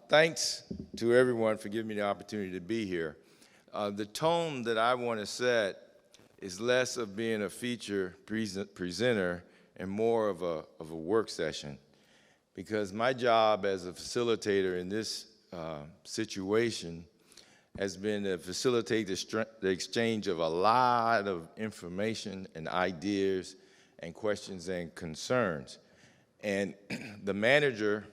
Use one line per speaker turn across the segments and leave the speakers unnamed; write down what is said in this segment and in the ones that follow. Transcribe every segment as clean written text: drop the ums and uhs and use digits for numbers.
Thanks to everyone for giving me the opportunity to be here. The tone that I want to set is less of being a feature presenter and more of a work session, because my job as a facilitator in this situation has been to facilitate the exchange of a lot of information and ideas and questions and concerns. And the manager,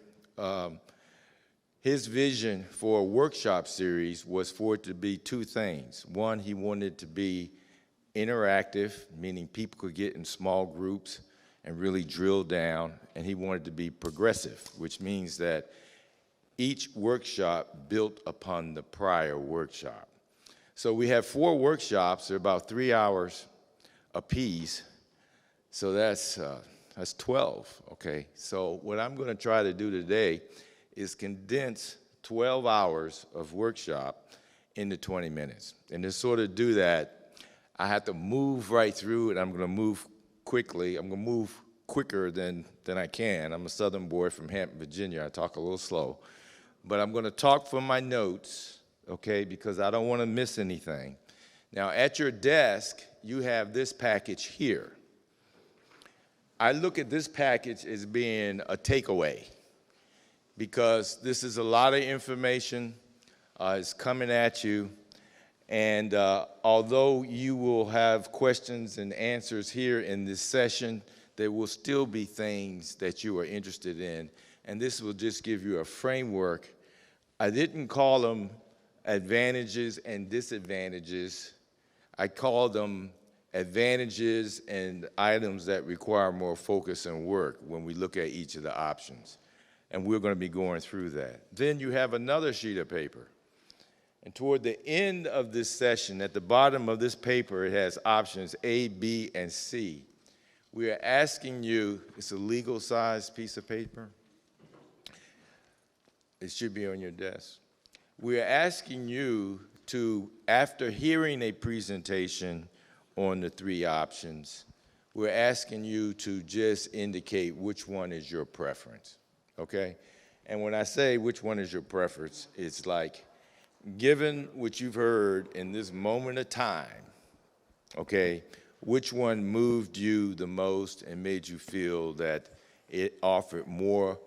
his vision for a workshop series was for it to be two things. One, he wanted it to be interactive, meaning people could get in small groups and really drill down, and he wanted it to be progressive, which means that each workshop built upon the prior workshop. So we have 4 workshops. They're about 3 hours apiece. So that's 12, okay? So what I'm going to try to do today is condense 12 hours of workshop into 20 minutes. And to sort of do that, I have to move right through it. I'm going to move quickly. I'm going to move quicker than I can. I'm a Southern boy from Hampton, Virginia. I talk a little slow. But I'm going to talk from my notes, okay, because I don't want to miss anything. Now, at your desk, you have this package here. I look at this package as being a takeaway, because this is a lot of information. It's coming at you. And although you will have questions and answers here in this session, there will still be things that you are interested in. And this will just give you a framework. I didn't call them advantages and disadvantages. I called them advantages and items that require more focus and work when we look at each of the options. And we're going to be going through that. Then you have another sheet of paper. And toward the end of this session, at the bottom of this paper, it has options A, B, and C. We are asking you, it's a legal-sized piece of paper. It should be on your desk. We are asking you to, after hearing a presentation on the 3 options, we're asking you to just indicate which one is your preference, okay? And when I say which one is your preference, it's like, given what you've heard in this moment of time, okay, which one moved you the most and made you feel that it offered more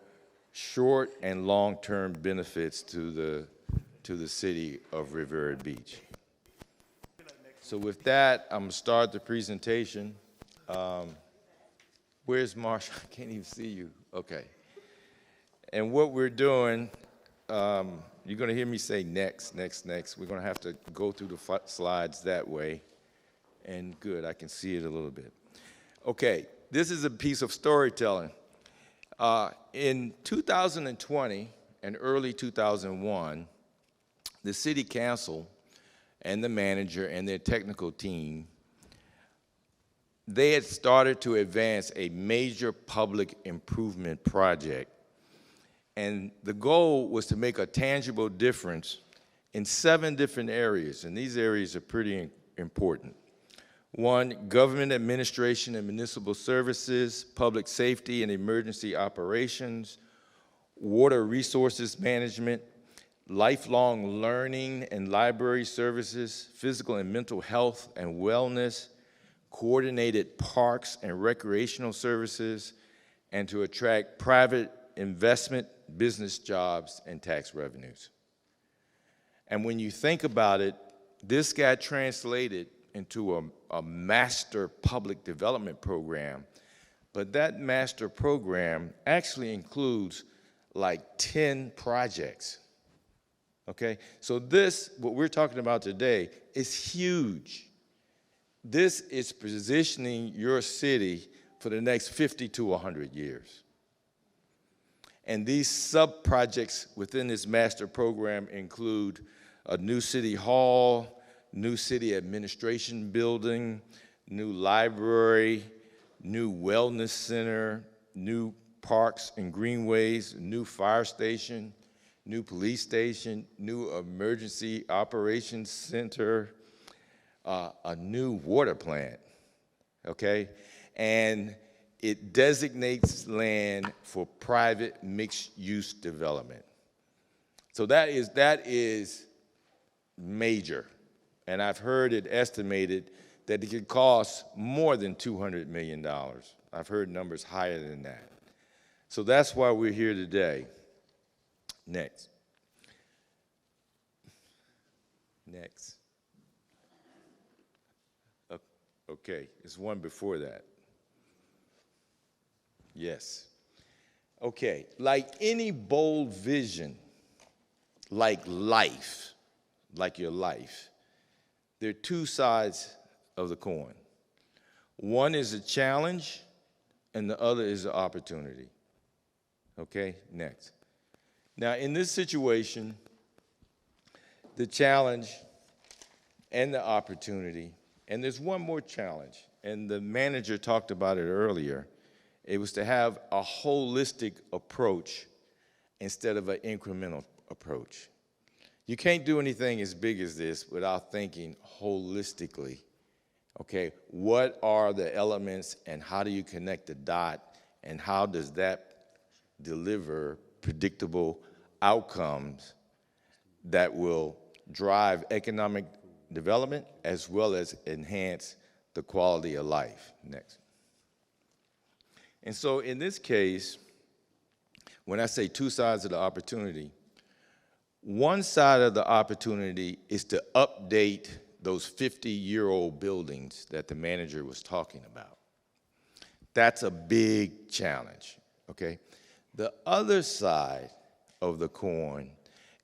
short and long-term benefits to the city of Riviera Beach? So with that, I'm going to start the presentation. Where's Marsha? I can't even see you. Okay. And what we're doing, you're going to hear me say next, next, next. We're going to have to go through the slides that way. And good, I can see it a little bit. Okay, this is a piece of storytelling. In 2020 and early 2001, the city council and the manager and their technical team, they had started to advance a major public improvement project. And the goal was to make a tangible difference in 7 different areas, and these areas are pretty important. 1, government administration and municipal services, public safety and emergency operations, water resources management, lifelong learning and library services, physical and mental health and wellness, coordinated parks and recreational services, and to attract private investment, business jobs, and tax revenues. And when you think about it, this got translated into a master public development program, but that master program actually includes like 10 projects, okay? So this, what we're talking about today, is huge. This is positioning your city for the next 50 to 100 years. And these sub-projects within this master program include a new city hall, new city administration building, new library, new wellness center, new parks and greenways, new fire station, new police station, new emergency operations center, a new water plant, okay? And it designates land for private mixed-use development. So that is major. And I've heard it estimated that it could cost more than $200 million. I've heard numbers higher than that. So that's why we're here today. Next. Next. Okay, it's one before that. Yes. Okay, like any bold vision, like life, like your life, there are two sides of the coin. One is a challenge, and the other is an opportunity. Okay, next. Now, in this situation, the challenge and the opportunity, and there's one more challenge, and the manager talked about it earlier. It was to have a holistic approach instead of an incremental approach. You can't do anything as big as this without thinking holistically. Okay, what are the elements and how do you connect the dot and how does that deliver predictable outcomes that will drive economic development as well as enhance the quality of life? Next. And so in this case, when I say two sides of the opportunity, one side of the opportunity is to update those 50-year-old buildings that the manager was talking about. That's a big challenge, okay? The other side of the coin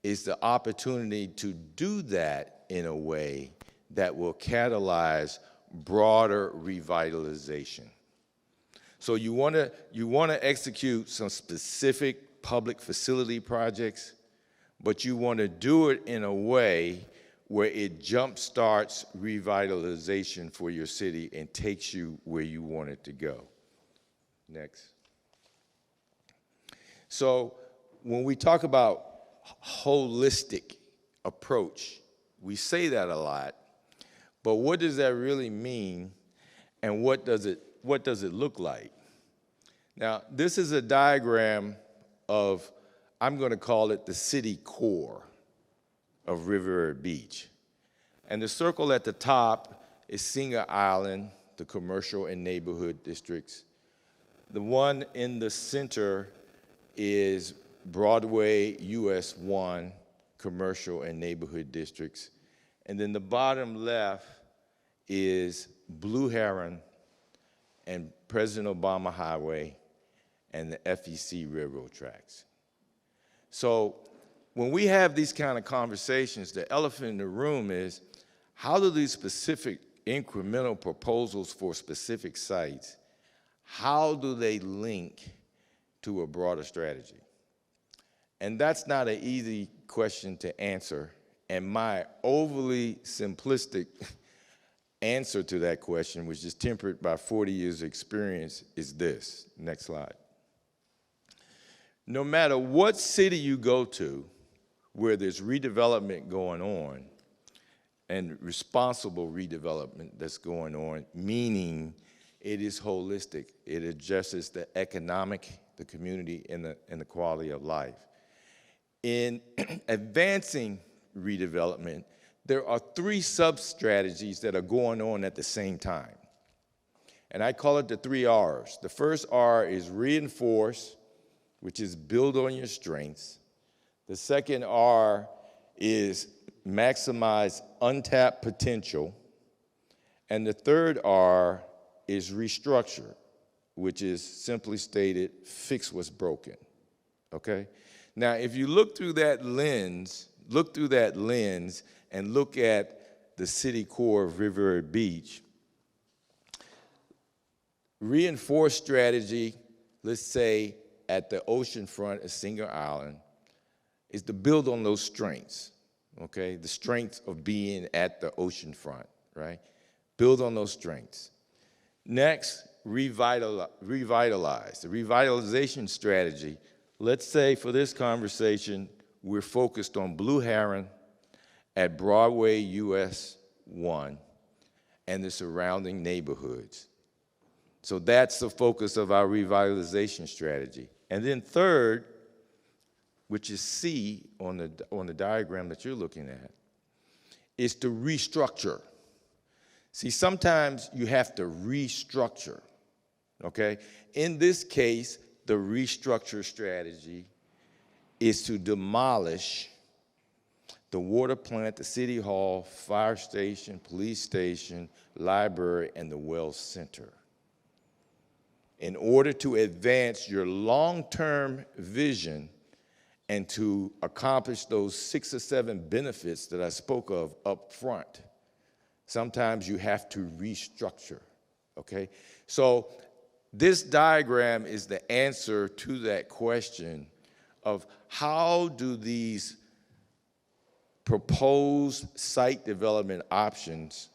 is the opportunity to do that in a way that will catalyze broader revitalization. So you want to execute some specific public facility projects, but you want to do it in a way where it jumpstarts revitalization for your city and takes you where you want it to go. Next. So when we talk about holistic approach, we say that a lot, but what does that really mean, and what does it look like? Now, this is a diagram of, I'm going to call it the city core of Riviera Beach. And the circle at the top is Singer Island, the commercial and neighborhood districts. The one in the center is Broadway US 1, commercial and neighborhood districts. And then the bottom left is Blue Heron and President Obama Highway and the FEC railroad tracks. So when we have these kind of conversations, the elephant in the room is, how do these specific incremental proposals for specific sites, how do they link to a broader strategy? And that's not an easy question to answer. And my overly simplistic answer to that question, which is tempered by 40 years of experience, is this. Next slide. No matter what city you go to where there's redevelopment going on, and responsible redevelopment that's going on, meaning it is holistic. It addresses the economic, the community, and the quality of life. In advancing redevelopment, there are three sub-strategies that are going on at the same time. And I call it the 3 R's. The first R is reinforce, which is build on your strengths. The second R is maximize untapped potential. And the third R is restructure, which is simply stated, fix what's broken, okay? Now, if you look through that lens and look at the city core of Riviera Beach, reinforced strategy, let's say at the ocean front of Singer Island, is to build on those strengths, okay? The strengths of being at the ocean front, right? Build on those strengths. Next, revitalize. The revitalization strategy, let's say for this conversation, we're focused on Blue Heron at Broadway US 1 and the surrounding neighborhoods. So that's the focus of our revitalization strategy. And then third, which is C on the diagram that you're looking at, is to restructure. See, sometimes you have to restructure, okay? In this case, the restructure strategy is to demolish the water plant, the city hall, fire station, police station, library, and the Wells Center. In order to advance your long-term vision and to accomplish those 6 or 7 benefits that I spoke of up front, sometimes you have to restructure, okay? So this diagram is the answer to that question of how do these proposed site development options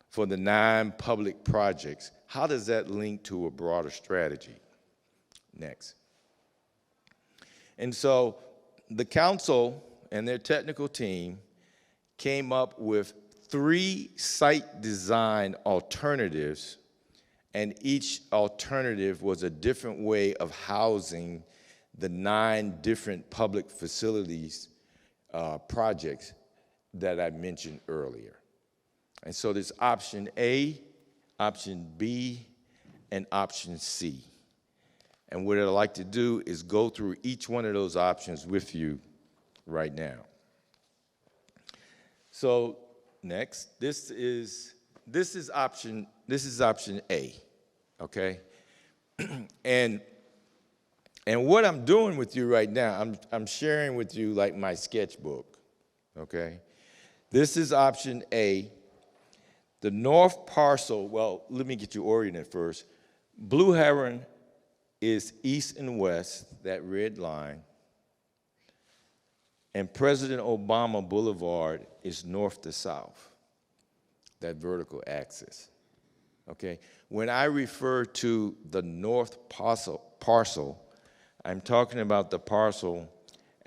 for the 9 public projects, how does that link to a broader strategy? Next. And so the council and their technical team came up with 3 site design alternatives, and each alternative was a different way of housing the 9 different public facilities projects that I mentioned earlier. And so there's option A, option B, and option C. And what I'd like to do is go through each one of those options with you right now. So next, this is option A, okay? And what I'm doing with you right now, I'm sharing with you like my sketchbook, okay? This is option A. The north parcel, well, let me get you oriented first. Blue Heron is east and west, that red line. And President Obama Boulevard is north to south, that vertical axis, okay? When I refer to the north parcel, I'm talking about the parcel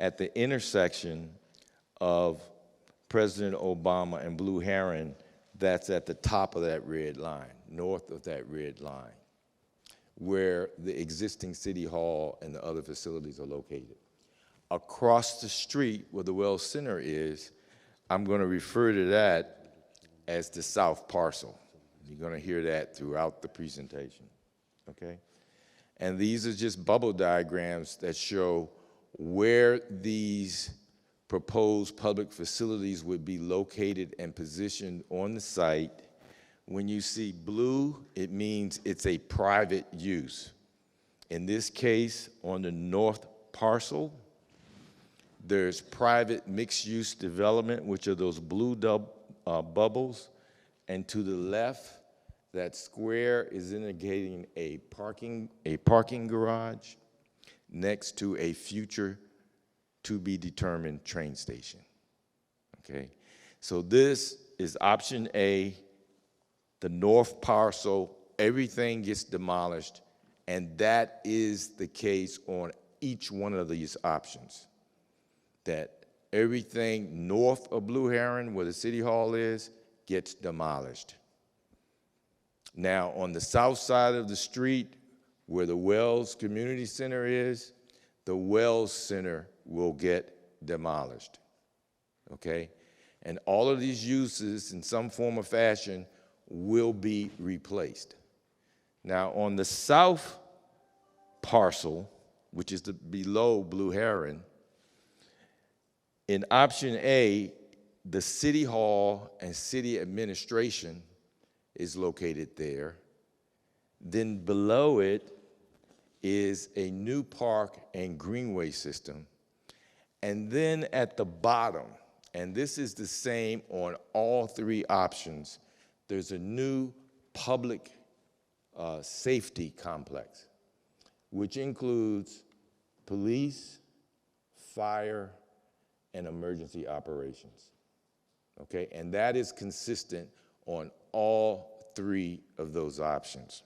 at the intersection of President Obama and Blue Heron that's at the top of that red line, north of that red line, where the existing city hall and the other facilities are located. Across the street where the Wells Center is, I'm going to refer to that as the south parcel. You're going to hear that throughout the presentation, okay? And these are just bubble diagrams that show where these proposed public facilities would be located and positioned on the site. When you see blue, it means it's a private use. In this case, on the north parcel, there's private mixed-use development, which are those blue bubbles. And to the left, that square is indicating a parking garage next to a future to-be-determined train station, okay? So this is option A, the north parcel, everything gets demolished, and that is the case on each one of these options, that everything north of Blue Heron, where the city hall is, gets demolished. Now, on the south side of the street, where the Wells Community Center is, the Wells Center will get demolished, okay? And all of these uses, in some form or fashion, will be replaced. Now, on the south parcel, which is below Blue Heron, in option A, the city hall and city administration is located there. Then below it is a new park and greenway system. And then at the bottom, and this is the same on all 3 options, there's a new public safety complex, which includes police, fire, and emergency operations, okay? And that is consistent on all 3 of those options.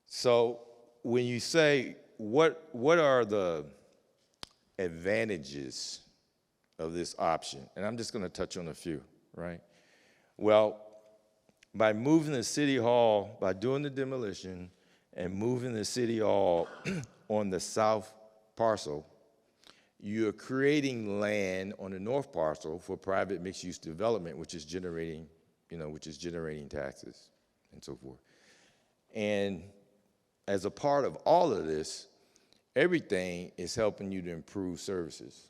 So when you say, what are the advantages of this option? And I'm just going to touch on a few, right? Well, by moving the city hall, by doing the demolition and moving the city hall on the south parcel, you're creating land on the north parcel for private mixed-use development, which is generating taxes and so forth. And as a part of all of this, everything is helping you to improve services.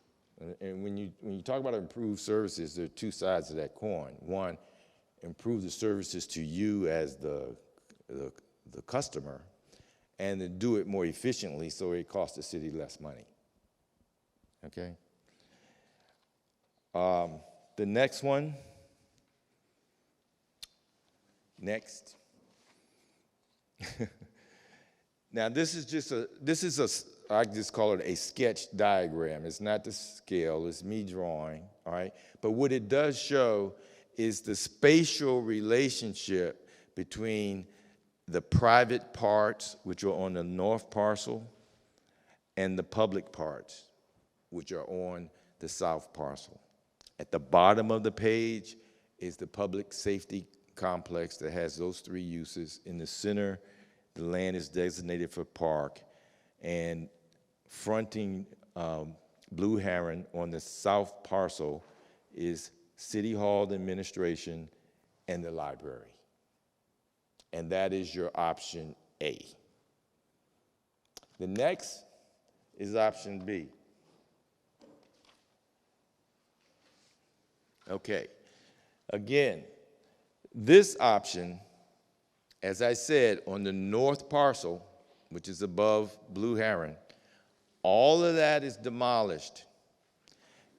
And when you talk about improved services, there are two sides of that coin. One, improve the services to you as the customer, and to do it more efficiently so it costs the city less money. Okay? The next one. Next. Now this is I just call it a sketch diagram. It's not the scale, it's me drawing, all right? But what it does show is the spatial relationship between the private parts, which are on the north parcel, and the public parts, which are on the south parcel. At the bottom of the page is the public safety complex that has those three uses. In the center, the land is designated for park, and fronting Blue Heron on the south parcel is City Hall administration and the library. And that is your option A. The next is option B. Okay, again, this option, as I said, on the north parcel, which is above Blue Heron, all of that is demolished.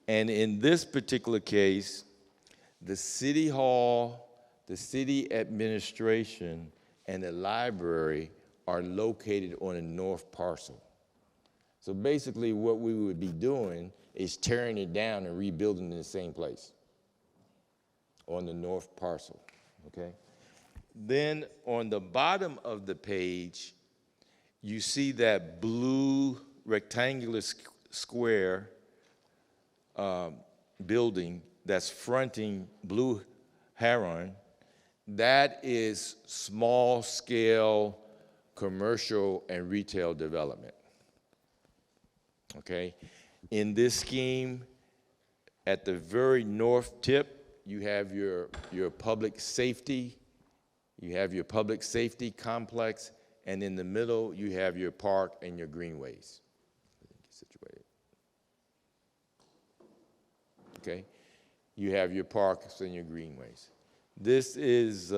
And in this particular case, the city hall, the city administration, and the library are located on the north parcel. So basically what we would be doing is tearing it down and rebuilding in the same place on the north parcel, okay? Then on the bottom of the page, you see that blue rectangular square building that's fronting Blue Heron. That is small-scale commercial and retail development, okay? In this scheme, at the very north tip, you have your public safety, complex, and in the middle, you have your park and your greenways. Situated. Okay? You have your parks and your greenways. This is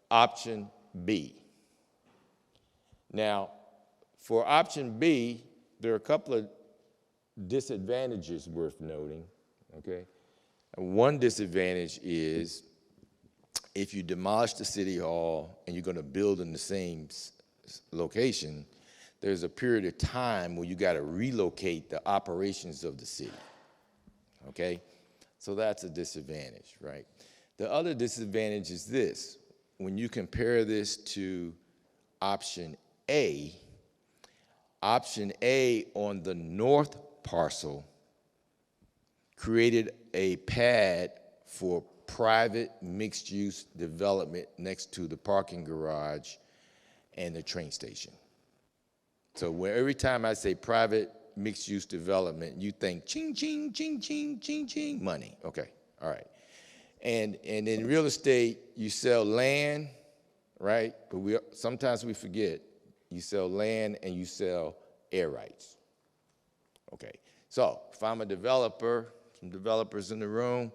option B. Now, for option B, there are a couple of disadvantages worth noting, okay? One disadvantage is if you demolish the city hall and you're going to build in the same location, there's a period of time where you got to relocate the operations of the city, okay? So that's a disadvantage, right? The other disadvantage is this. When you compare this to option A on the north parcel created a pad for private mixed-use development next to the parking garage and the train station. So every time I say private mixed-use development, you think ching, ching, ching, ching, ching, ching, money. Okay, all right. And in real estate, you sell land, right? But sometimes we forget, you sell land and you sell air rights. Okay, so if I'm a developer, some developers in the room,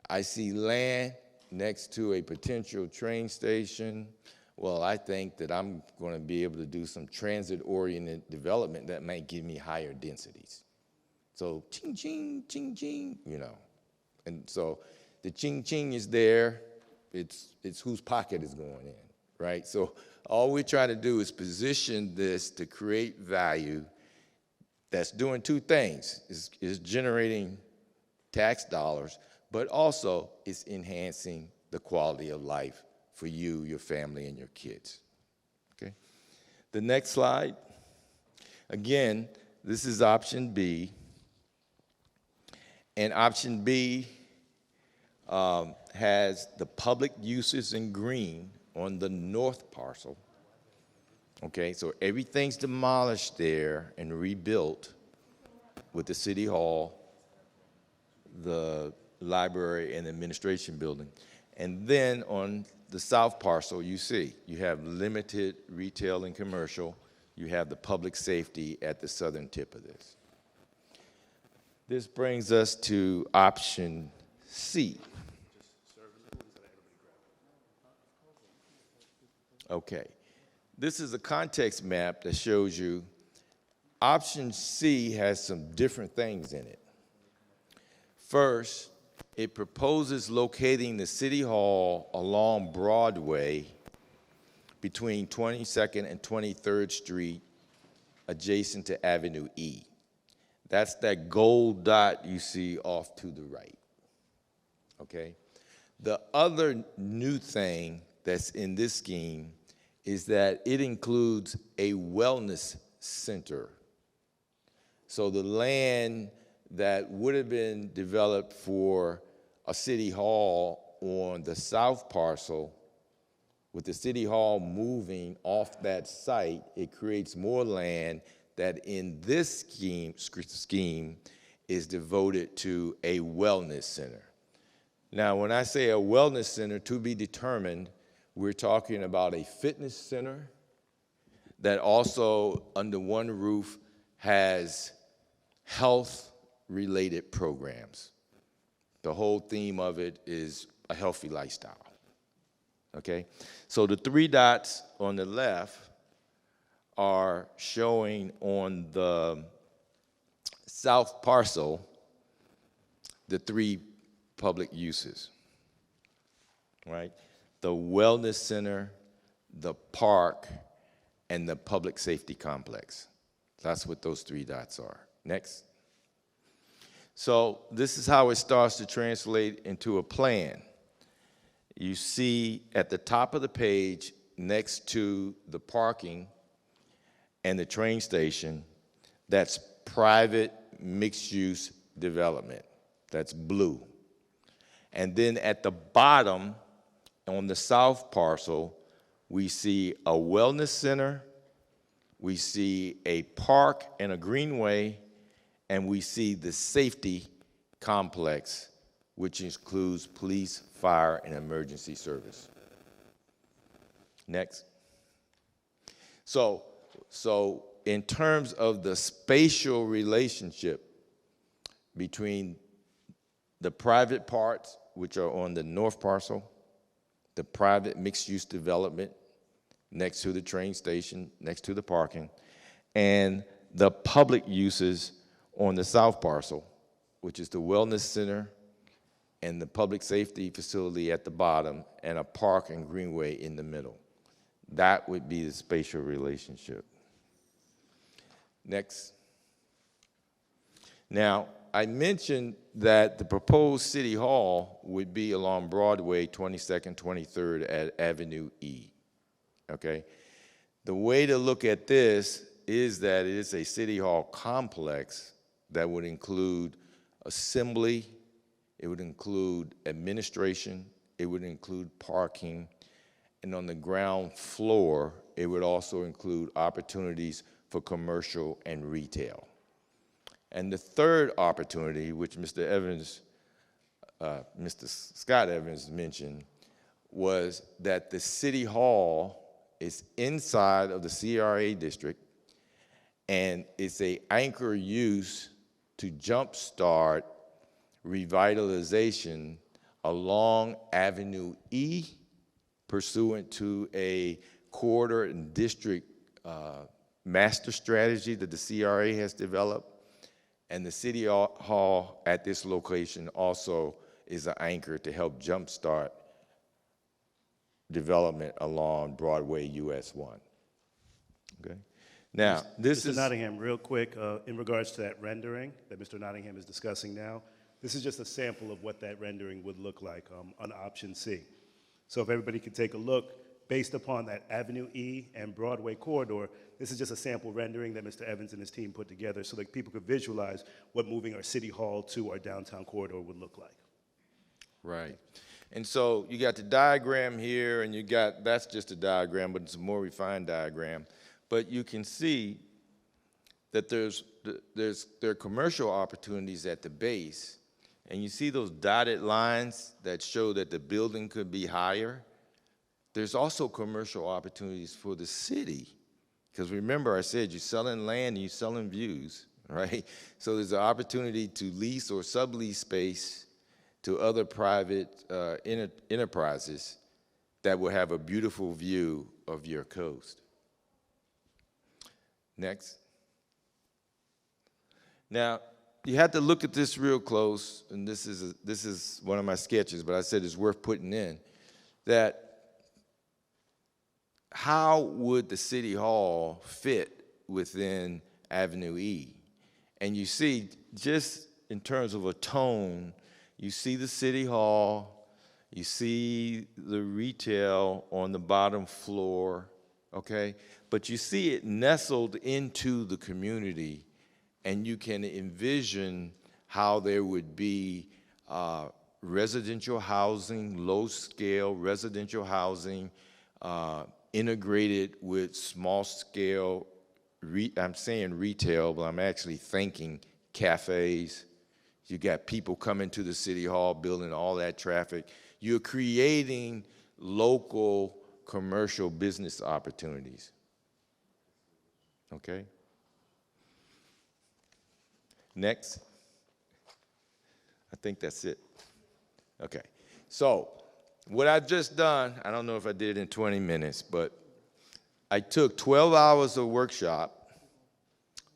I see land next to a potential train station. Well, I think that I'm going to be able to do some transit-oriented development that might give me higher densities. So ching, ching, ching, ching, you know. And so the ching, ching is there. It's whose pocket is going in, right? So all we're trying to do is position this to create value that's doing two things. Is generating tax dollars, but also it's enhancing the quality of life for you, your family, and your kids, okay? The next slide. Again, this is option B. And option B has the public uses in green on the north parcel, Okay, so everything's demolished there and rebuilt with the city hall, the library, and the administration building. And then on the south parcel, you see, you have limited retail and commercial. You have the public safety at the southern tip of this. This brings us to option C. Okay. This is a context map that shows you option C has some different things in it. First, it proposes locating the city hall along Broadway between 22nd and 23rd Street, adjacent to Avenue E. That's that gold dot you see off to the right, okay? The other new thing that's in this scheme is that it includes a wellness center. So the land that would have been developed for a city hall on the south parcel, with the city hall moving off that site, it creates more land that in this scheme is devoted to a wellness center. Now, when I say a wellness center, to be determined, we're talking about a fitness center that also under one roof has health-related programs. The whole theme of it is a healthy lifestyle, okay? So the three dots on the left are showing on the south parcel the three public uses, right? The wellness center, the park, and the public safety complex. That's what those three dots are. Next. So this is how it starts to translate into a plan. You see at the top of the page, next to the parking and the train station, that's private mixed-use development. That's blue. And then at the bottom, on the south parcel, we see a wellness center, we see a park and a greenway, and we see the safety complex, which includes police, fire, and emergency service. Next. So in terms of the spatial relationship between the private parts, which are on the north parcel, the private mixed-use development next to the train station, next to the parking, and the public uses on the south parcel, which is the wellness center and the public safety facility at the bottom, and a park and greenway in the middle. That would be the spatial relationship. Next. Now, I mentioned that the proposed city hall would be along Broadway, 22nd, 23rd at Avenue E, okay? The way to look at this is that it is a city hall complex that would include assembly, it would include administration, it would include parking, and on the ground floor, it would also include opportunities for commercial and retail. And the third opportunity, which Mr. Scott Evans mentioned, was that the city hall is inside of the CRA district, and it's an anchor use to jumpstart revitalization along Avenue E, pursuant to a corridor and district master strategy that the CRA has developed. And the city hall at this location also is an anchor to help jumpstart development along Broadway US 1. Okay. Now, this is—
Mr. Nottingham, real quick, in regards to that rendering that Mr. Nottingham is discussing now, this is just a sample of what that rendering would look like on option C. So if everybody could take a look, based upon that Avenue E and Broadway corridor, this is just a sample rendering that Mr. Evans and his team put together so that people could visualize what moving our city hall to our downtown corridor would look like.
Right. And so you got the diagram here, and you got— that's just a diagram, but it's a more refined diagram. but you can see that there are commercial opportunities at the base, and you see those dotted lines that show that the building could be higher. There's also commercial opportunities for the city, because remember I said you're selling land and you're selling views, right? So there's an opportunity to lease or sublease space to other private enterprises that will have a beautiful view of your coast. Next. Now, you have to look at this real close, and this is one of my sketches, but I said it's worth putting in, that how would the City Hall fit within Avenue E? And you see, just in terms of a tone, you see the City Hall, you see the retail on the bottom floor, okay? But you see it nestled into the community, and you can envision how there would be residential housing, low-scale residential housing, integrated with small-scale, I'm saying retail, but I'm actually thinking cafes. You got people coming to the City Hall, building all that traffic. You're creating local commercial business opportunities, okay? Next. I think that's it. Okay. So what I've just done, I don't know if I did it in 20 minutes, but I took 12 hours of workshop.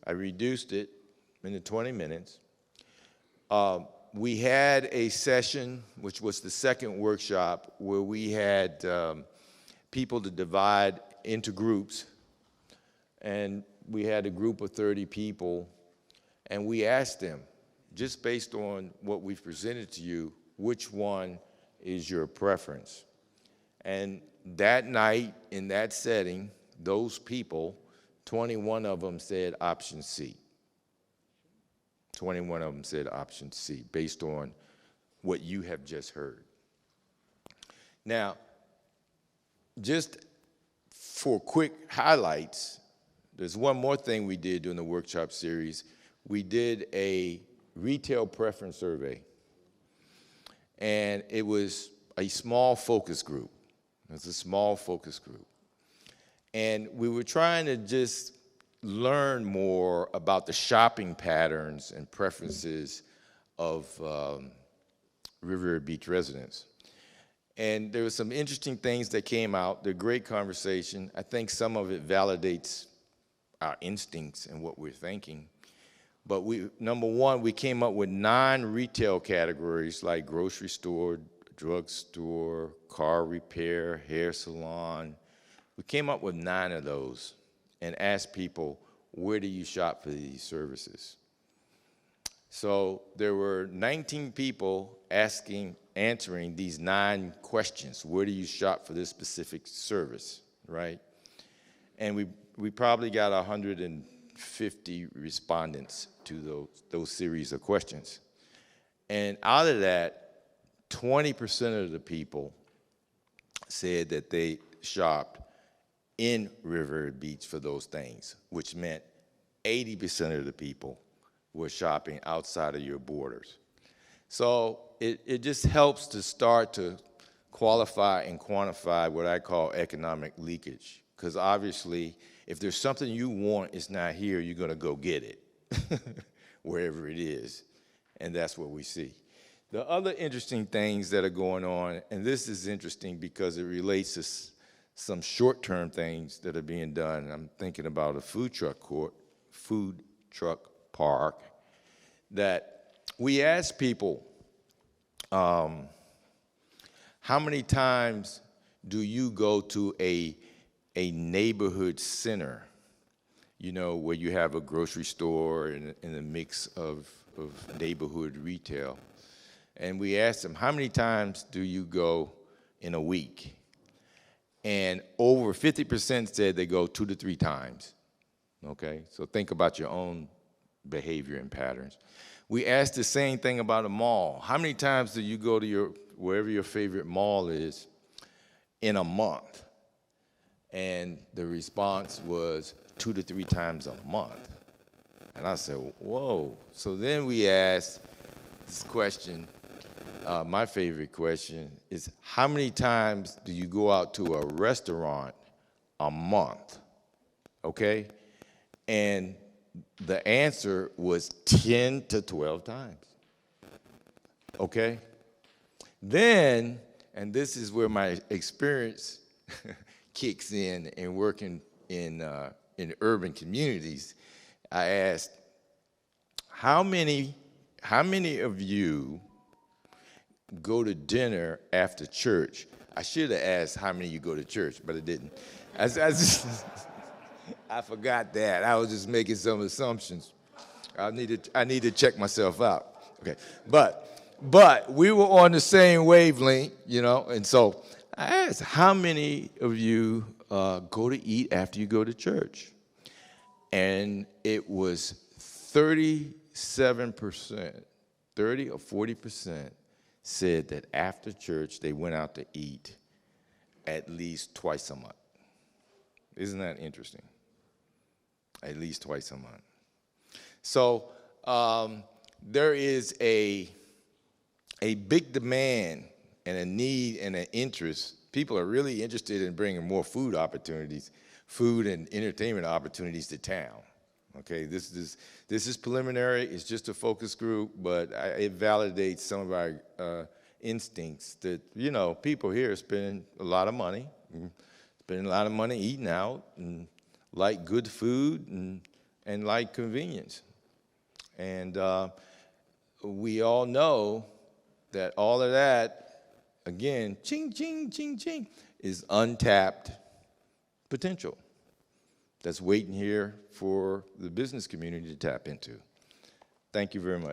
I reduced it into 20 minutes. We had a session, which was the second workshop, where we had people to divide into groups. And we had a group of 30 people. And we asked them, just based on what we've presented to you, which one is your preference? And that night, in that setting, those people, 21 of them said option C. 21 of them said option C, based on what you have just heard. Now, just for quick highlights, there's one more thing we did during the workshop series. We did a retail preference survey, and it was a small focus group. It was a small focus group. And we were trying to just learn more about the shopping patterns and preferences of Riviera Beach residents. And there were some interesting things that came out. They're great conversation. I think some of it validates our instincts and what we're thinking. But number one, we came up with 9 retail categories like grocery store, drugstore, car repair, hair salon. We came up with 9 of those and asked people, where do you shop for these services? So there were 19 people answering these 9 questions. Where do you shop for this specific service, right? And we probably got 150 respondents to those series of questions. And out of that, 20% of the people said that they shopped in Riviera Beach for those things, which meant 80% of the people were shopping outside of your borders. So it just helps to start to qualify and quantify what I call economic leakage. Because obviously, if there's something you want, it's not here, you're going to go get it, wherever it is. And that's what we see. The other interesting things that are going on, and this is interesting because it relates to some short-term things that are being done. I'm thinking about a food truck park, that we ask people, how many times do you go to a neighborhood center, you know, where you have a grocery store and a mix of neighborhood retail? And we asked them, how many times do you go in a week? And over 50% said they go 2 to 3 times, okay? So think about your own behavior and patterns. We asked the same thing about a mall. How many times do you go to wherever your favorite mall is in a month? And the response was 2 to 3 times a month. And I said, whoa. So then we asked this question, my favorite question is, how many times do you go out to a restaurant a month? Okay? And the answer was 10 to 12 times. Okay? Then, and this is where my experience kicks in working in urban communities, I asked, how many of you go to dinner after church? I should have asked how many of you go to church, but I didn't. I forgot that. I was just making some assumptions. I need to check myself out. Okay, but we were on the same wavelength, and so I asked, how many of you go to eat after you go to church? And it was 37%, 30 or 40% said that after church they went out to eat at least twice a month. Isn't that interesting? At least twice a month. So there is a big demand and a need and an interest. People are really interested in bringing more food and entertainment opportunities to town. Okay, this is preliminary. It's just a focus group, but it validates some of our instincts that people here spending a lot of money, eating out, and like good food and like convenience. And we all know that all of that, again, ching, ching, ching, ching, is untapped potential that's waiting here for the business community to tap into. Thank you very much.